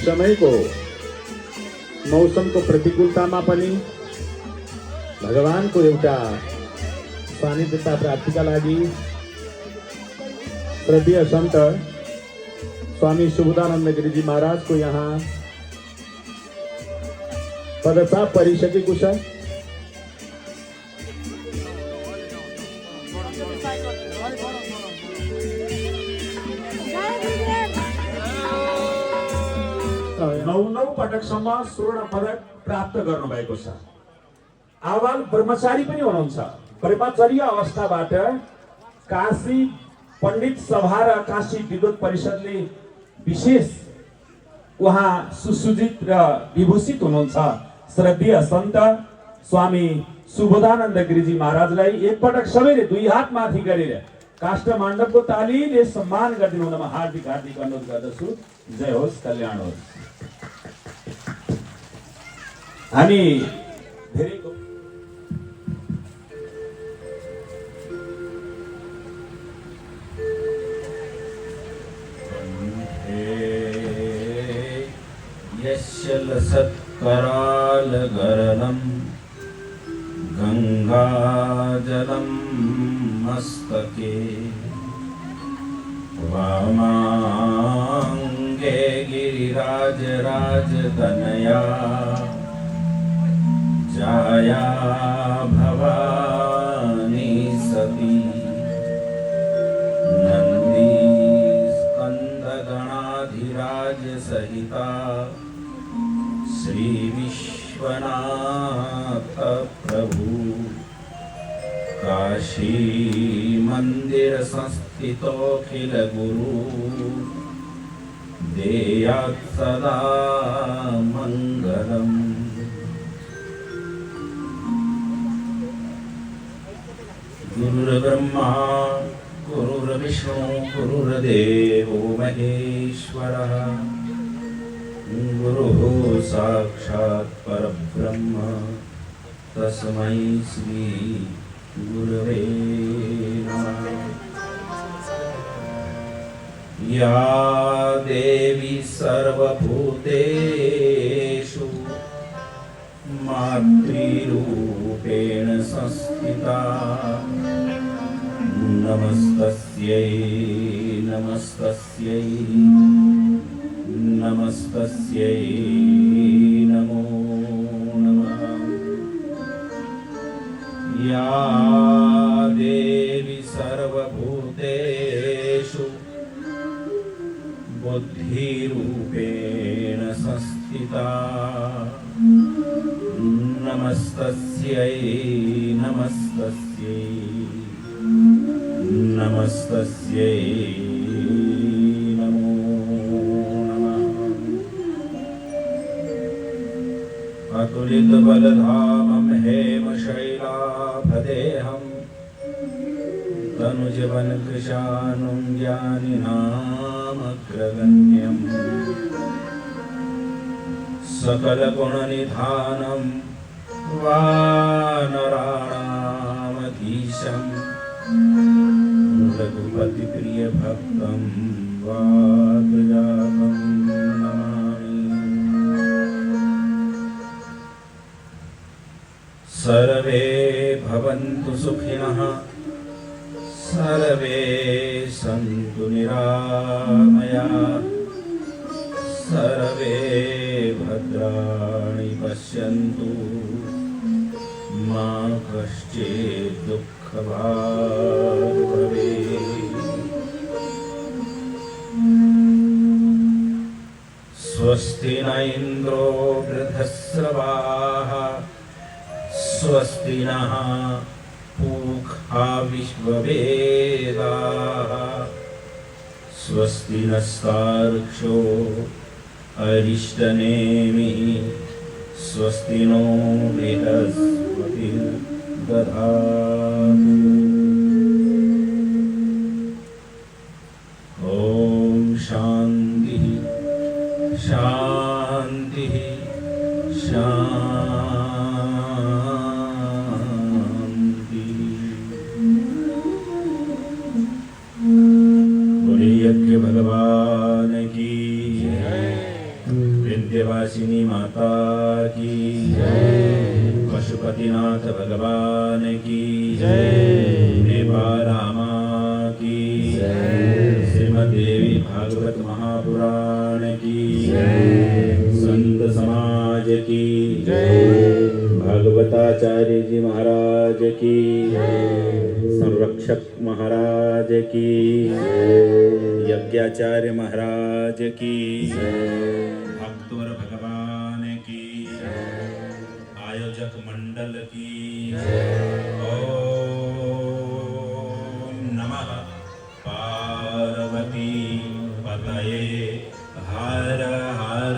समयको मौसमको प्रतिकूलतामा पनि भगवानको एउटा सानिध्यता प्राप्तिका लागि श्रद्धेय सन्त स्वामी सुबोधानन्द गिरिजी महाराजको यहाँ पदचाप परिसकेको छ। नौ पटकसम्म स्वर्ण पदक प्राप्त गर्नुभएको छ। आवाल ब्रह्मचारी पनि हुनुहुन्छ। ब्रह्मचर्य अवस्थाबाट काशी पण्डित सभा र काशी विद्वत परिषदले विशेष उहाँ सुसज्जित र विभूषित हुनुहुन्छ। श्रद्धेय सन्त स्वामी सुबोधानन्द गिरिजी महाराजलाई एकपटक सबैले दुई हात माथि गरेर काष्ठ मण्डपको तालीले सम्मान गरिदिनु हुन म हार्दिक हार्दिक अनुरोध गर्दछु। जय होस्, कल्याण होस्। हामी धेरैको यशलसत्करालगरनं गंगाजलं मस्तके वामांगे गिरिराजराजतनया जाया भवानी सती नंदी स्कंदगणाधिराज सहिता श्री विश्वनाथ प्रभु काशी मंदिर संस्थितोखिल गुरु देयात् सदा मंगलम्। गुरुर्ब्रह्मा गुरुर्विष्णु गुरुर्देवो महेश्वरः गुरुः साक्षात् परब्रह्म तस्मै श्री गुरवे नमः। या देवी सर्वभूतेषु मातृरूपेण संस्थिता नमस्तस्यै नमस्तस्यै नमस्तस्यै नमो नमः। या देवी सर्वभूतेषु बुद्धिरूपेण संस्थिता नमस्तस्यै नमस्तस्यै नमस्तस्यै नमो नमः। अतुलित बलधामं हेमशैलाभदेहं तनुजवन कृशानुं ज्ञानिनामग्रगण्यं सकलगुणनिधानं वानराणामधीशं रघुपतिप्रियभक्तं वातजातं नमामि। सर्वे भवन्तु सुखिनः सर्वे सन्तु निरामयाः सर्वे भद्राणि पश्यन्तु मा कश्चित् दुःखभाग् भवेत्। स्वस्ति न इन्द्रो वृद्धश्रवाः स्वस्ति नः पूषा विश्ववेदाः स्वस्ति नस्तार्क्ष्यो अरिष्टनेमिः स्वस्ति नो बृहस्पतिर्दधातु। ॐ शान्तिः शान्तिः शान्तिः। बोलिए यज्ञ भगवान की जय। भगवान की जय। नेपारामा की जय। श्रीमद्देवी भागवत महापुराण की संत समाज की भागवताचार्य जी महाराज की संरक्षक महाराज की यज्ञाचार्य महाराज की भक्तवर भगवान की आयोजक मंडल की ओम नमः पार्वती पतये हर हर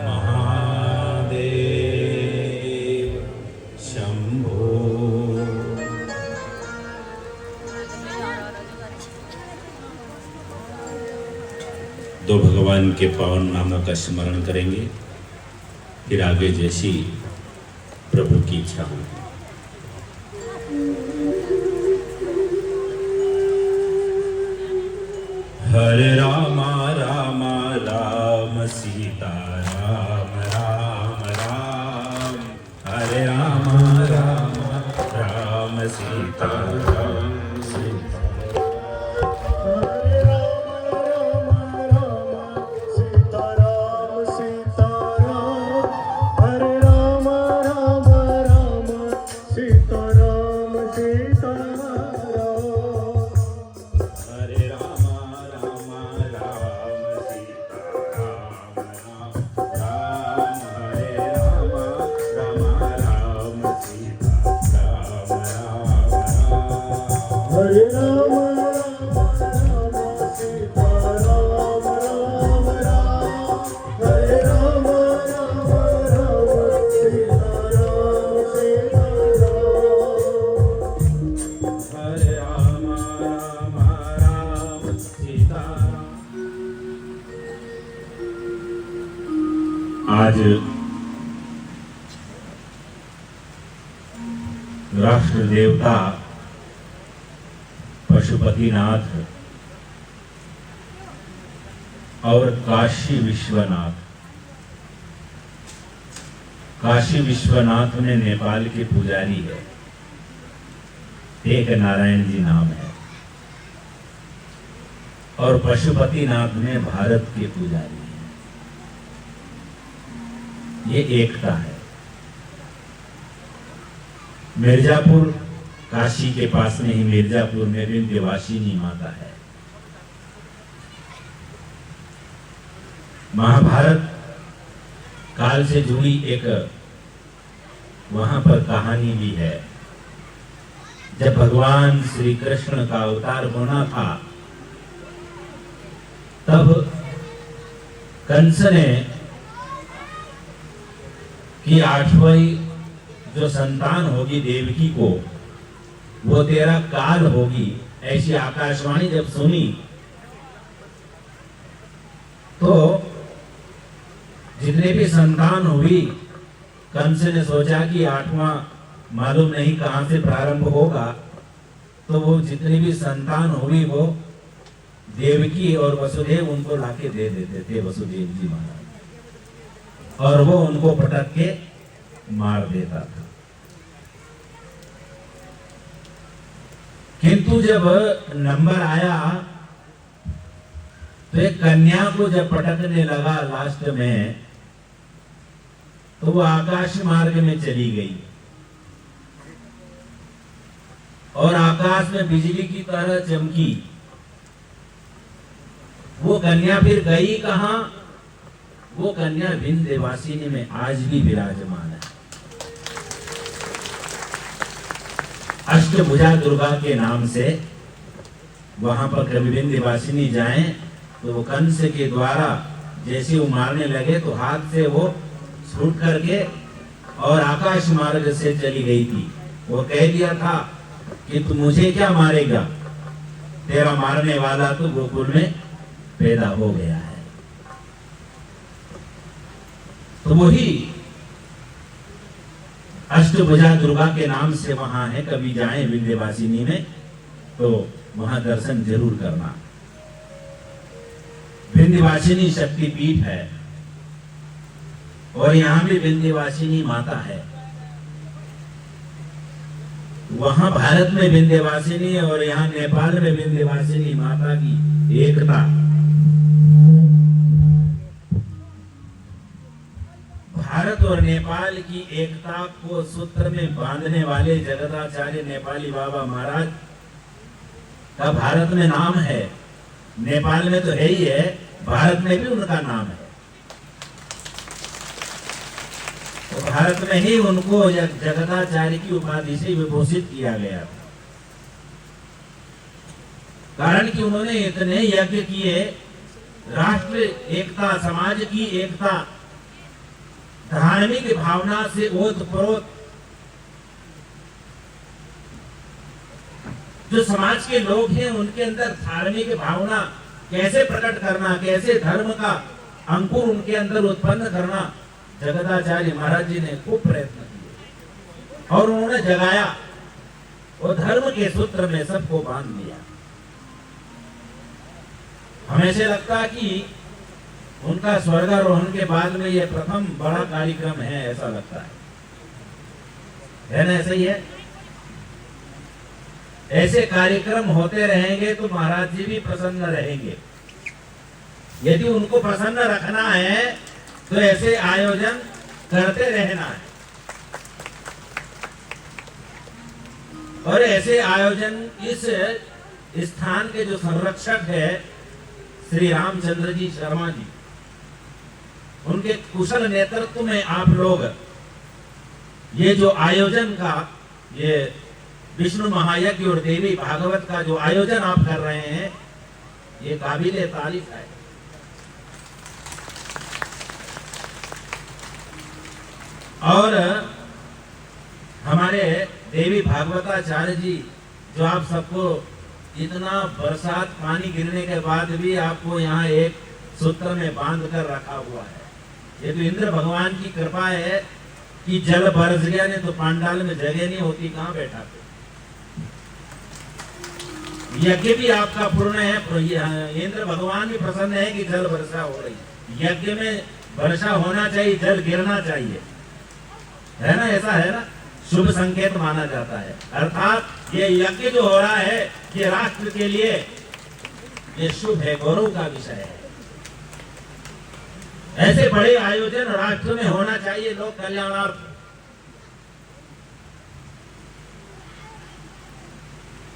महादेव शंभो। दो भगवान के पावन नामों का स्मरण करेंगे, फिर आगे जैसी प्रभु की इच्छा हो। हरे रामा राम राम सीता राम राम राम, हरे रामा राम राम सीता राम सीता। आज राष्ट्र देवता पशुपतिनाथ और काशी विश्वनाथ, काशी विश्वनाथ में नेपाल के पुजारी है, एक नारायण जी नाम है, और पशुपतिनाथ में भारत के पुजारी है। ये एकता है। मिर्जापुर काशी के पास में ही मिर्जापुर में विंध्यवासिनी माता है। महाभारत काल से जुड़ी एक वहां पर कहानी भी है। जब भगवान श्री कृष्ण का अवतार होना था, तब कंस ने कि 8वीं जो संतान होगी देवकी को, वो तेरा काल होगी, ऐसी आकाशवाणी जब सुनी तो जितने भी संतान हुई, कंस ने सोचा कि 8वां मालूम नहीं कहां से प्रारंभ होगा, तो वो जितनी भी संतान हुई वो देवकी और वसुदेव उनको लाके दे देते थे, वसुदेव जी महाराज, और वो उनको पटक के मार देता था। किंतु जब नंबर आया तो एक कन्या को जब पटकने लगा लास्ट में, तो वो आकाश मार्ग में चली गई और आकाश में बिजली की तरह चमकी। वो कन्या फिर गई कहां? वो कन्या विंध्यवासिनी में आज भी विराजमान है। अष्टभुजा दुर्गा के नाम से वहां पर कभी विंध्यवासिनी जाएं तो वो कंस के द्वारा जैसे वो मारने लगे तो हाथ से वो छूट करके और आकाश मार्ग से चली गई थी। वो कह दिया था कि तू मुझे क्या मारेगा, तेरा मारने वाला तो गोकुल में पैदा हो गया है। तो वही अष्टभुजा दुर्गा के नाम से वहां है। कभी जाएं विंध्यवासिनी में तो वहां दर्शन जरूर करना। विंध्यवासिनी शक्तिपीठ है और यहां भी विंध्यवासिनी माता है। वहां भारत में विंध्यवासिनी और यहाँ नेपाल में विंध्यवासिनी माता की एकता, भारत और नेपाल की एकता को सूत्र में बांधने वाले जगदाचार्य नेपाली बाबा महाराज का भारत में नाम है। नेपाल में तो है ही है, भारत में भी उनका नाम है। तो भारत में ही उनको जगदाचार्य की उपाधि से विभूषित किया गया था, कारण कि उन्होंने इतने यज्ञ किए, राष्ट्र एकता, समाज की एकता, धार्मिक भावना से ओतप्रोत, जो समाज के लोग हैं उनके अंदर धार्मिक भावना कैसे प्रकट करना, कैसे धर्म का अंकुर उनके अंदर उत्पन्न करना, जगदाचार्य महाराज जी ने खूब प्रयत्न किए और उन्होंने जगाया और धर्म के सूत्र में सबको बांध दिया। हमें से लगता कि उनका स्वर्गारोहण के बाद में यह प्रथम बड़ा कार्यक्रम है, ऐसा लगता है ना? ऐसा ही है। ऐसे कार्यक्रम होते रहेंगे तो महाराज जी भी प्रसन्न रहेंगे। यदि उनको प्रसन्न रखना है तो ऐसे आयोजन करते रहना है, और ऐसे आयोजन इस स्थान के जो संरक्षक है श्री रामचंद्र जी शर्मा जी, उनके कुशल नेतृत्व में आप लोग ये जो आयोजन का, ये विष्णु महायज्ञ और देवी भागवत का जो आयोजन आप कर रहे हैं, ये काबिले तारीफ है। और हमारे देवी भागवताचार्य जी, जो आप सबको इतना बरसात पानी गिरने के बाद भी आपको यहाँ एक सूत्र में बांध कर रखा हुआ है, ये तो इंद्र भगवान की कृपा है कि जल बरस गया, नहीं तो पांडाल में जगह नहीं होती, कहाँ बैठा थे। यज्ञ भी आपका पूर्ण है, इंद्र भगवान भी प्रसन्न है कि जल वर्षा हो रही। यज्ञ में वर्षा होना चाहिए, जल गिरना चाहिए, है ना? ऐसा है ना, शुभ संकेत माना जाता है। अर्थात ये यज्ञ जो हो रहा है ये राष्ट्र के लिए ये शुभ है, गौरव का विषय है। ऐसे बड़े आयोजन राष्ट्र में होना चाहिए, लोक कल्याणार्थ।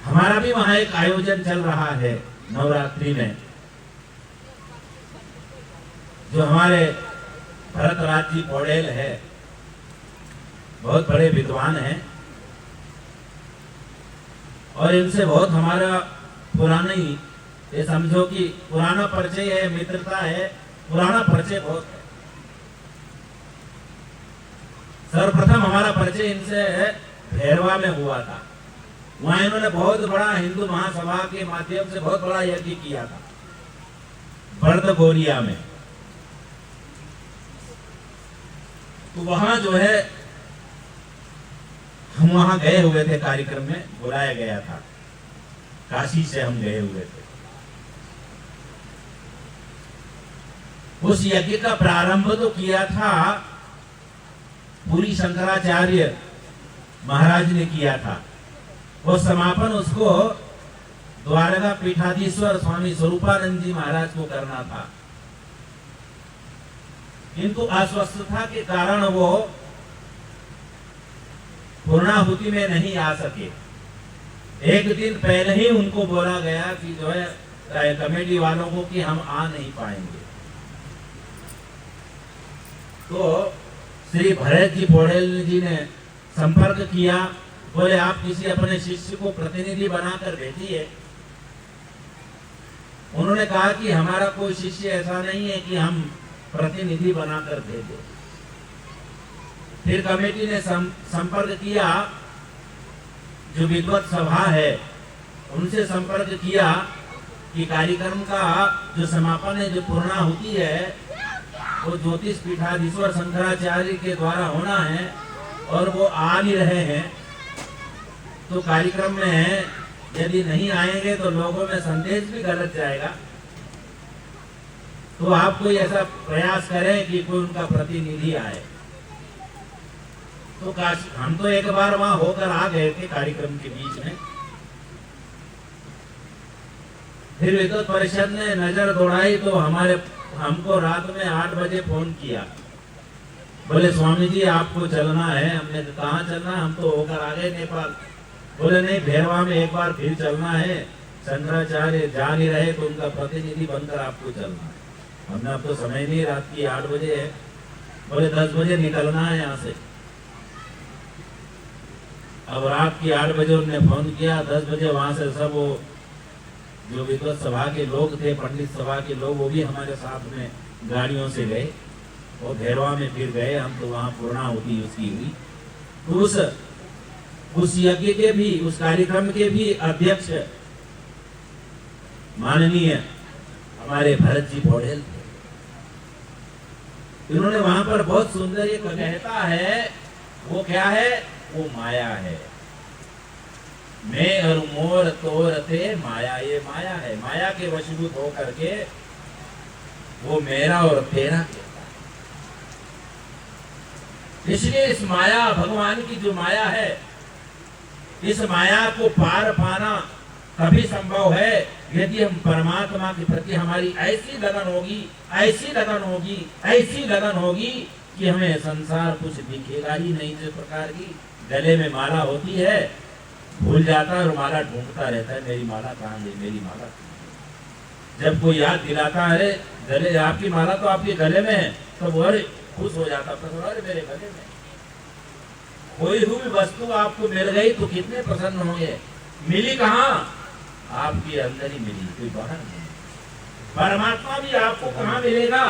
हमारा भी वहां एक आयोजन चल रहा है नवरात्रि में, जो हमारे भरतराज जी पौड़ेल है, बहुत बड़े विद्वान हैं और इनसे बहुत हमारा पुरानी, ये समझो कि पुराना परिचय है, मित्रता है, पुराना परिचय बहुत है। सर्वप्रथम हमारा परिचय इनसे भैरवा में हुआ था। वहां इन्होंने बहुत बड़ा हिंदू महासभा के माध्यम से बहुत बड़ा यज्ञ किया था, बर्द गोरिया में। तो वहां जो है हम वहां गए हुए थे, कार्यक्रम में बुलाया गया था, काशी से हम गए हुए थे। उस यज्ञ का प्रारंभ तो किया था पूरी शंकराचार्य महाराज ने किया था, और समापन उसको द्वारका पीठाधीश्वर स्वामी स्वरूपानंद जी महाराज को करना था, किंतु अस्वस्थता के कारण वो पूर्णाहुति में नहीं आ सके। एक दिन पहले ही उनको बोला गया कि जो है कमेटी वालों को कि हम आ नहीं पाएंगे। तो श्री भरत जी पौड़ेल जी ने संपर्क किया, बोले आप किसी अपने शिष्य को प्रतिनिधि बनाकर भेजिए। उन्होंने कहा कि हमारा कोई शिष्य ऐसा नहीं है कि हम प्रतिनिधि बनाकर भेजें। फिर कमेटी ने संपर्क किया, जो विद्वत सभा है उनसे संपर्क किया कि कार्यक्रम का जो समापन है, जो पूर्णाहुति है, वो ज्योतिष पीठाधीश्वर शंकराचार्य के द्वारा होना है और वो आ नहीं रहे हैं। तो कार्यक्रम में यदि नहीं आएंगे तो लोगों में संदेश भी गलत जाएगा। तो आप कोई ऐसा प्रयास करें कि कोई उनका प्रतिनिधि आए। तो काशी, हम तो एक बार वहां होकर आ गए थे कार्यक्रम के बीच में। फिर विद्वत परिषद ने नजर दौड़ाई तो हमको रात में 8 बजे फोन किया, बोले स्वामी जी आपको चलना है। हमने कहा चलना है, हम तो होकर आ गए नेपाल। बोले नहीं, भेरवा में एक बार फिर चलना है, शंकराचार्य जा नहीं रहे तो उनका प्रतिनिधि बनकर आपको चलना है। हमने अब तो समय नहीं, रात की 8 बजे है। बोले 10 बजे निकलना है यहाँ से। अब रात की 8 बजे उन्होंने फोन किया, 10 बजे वहां से सब वो जो विद्वत सभा के लोग थे, पंडित सभा के लोग, वो भी हमारे साथ में गाड़ियों से गए और भैरवा में फिर गए हम। तो वहां पूर्णाहुति उसकी हुई। तो उस यज्ञ के भी, उस कार्यक्रम के भी अध्यक्ष माननीय हमारे भरत जी पौड़ेल थे। इन्होंने वहां पर बहुत सुंदर एक कहता है, वो क्या है, वो माया है। मैं और मोर तोर थे माया, ये माया है। माया के वशीभूत होकर के वो मेरा और तेरा कहता है। इसलिए इस माया, भगवान की जो माया है, इस माया को पार पाना तभी संभव है यदि हम परमात्मा के प्रति हमारी ऐसी लगन होगी, ऐसी लगन होगी, ऐसी लगन होगी कि हमें संसार कुछ दिखेगा ही नहीं। जिस प्रकार की गले में माला होती है, भूल जाता है और माला ढूंढता रहता है, मेरी माला कहाँ गई, मेरी माला कहाँ गई। जब कोई याद दिलाता है गले, आपकी माला तो आपके गले में है, तब वो अरे खुश हो जाता, अरे मेरे गले में। कोई हुई वस्तु आपको मिल गई तो कितने प्रसन्न होंगे। मिली कहाँ, आपके अंदर ही मिली, कोई बाहर नहीं। परमात्मा भी आपको कहाँ मिलेगा,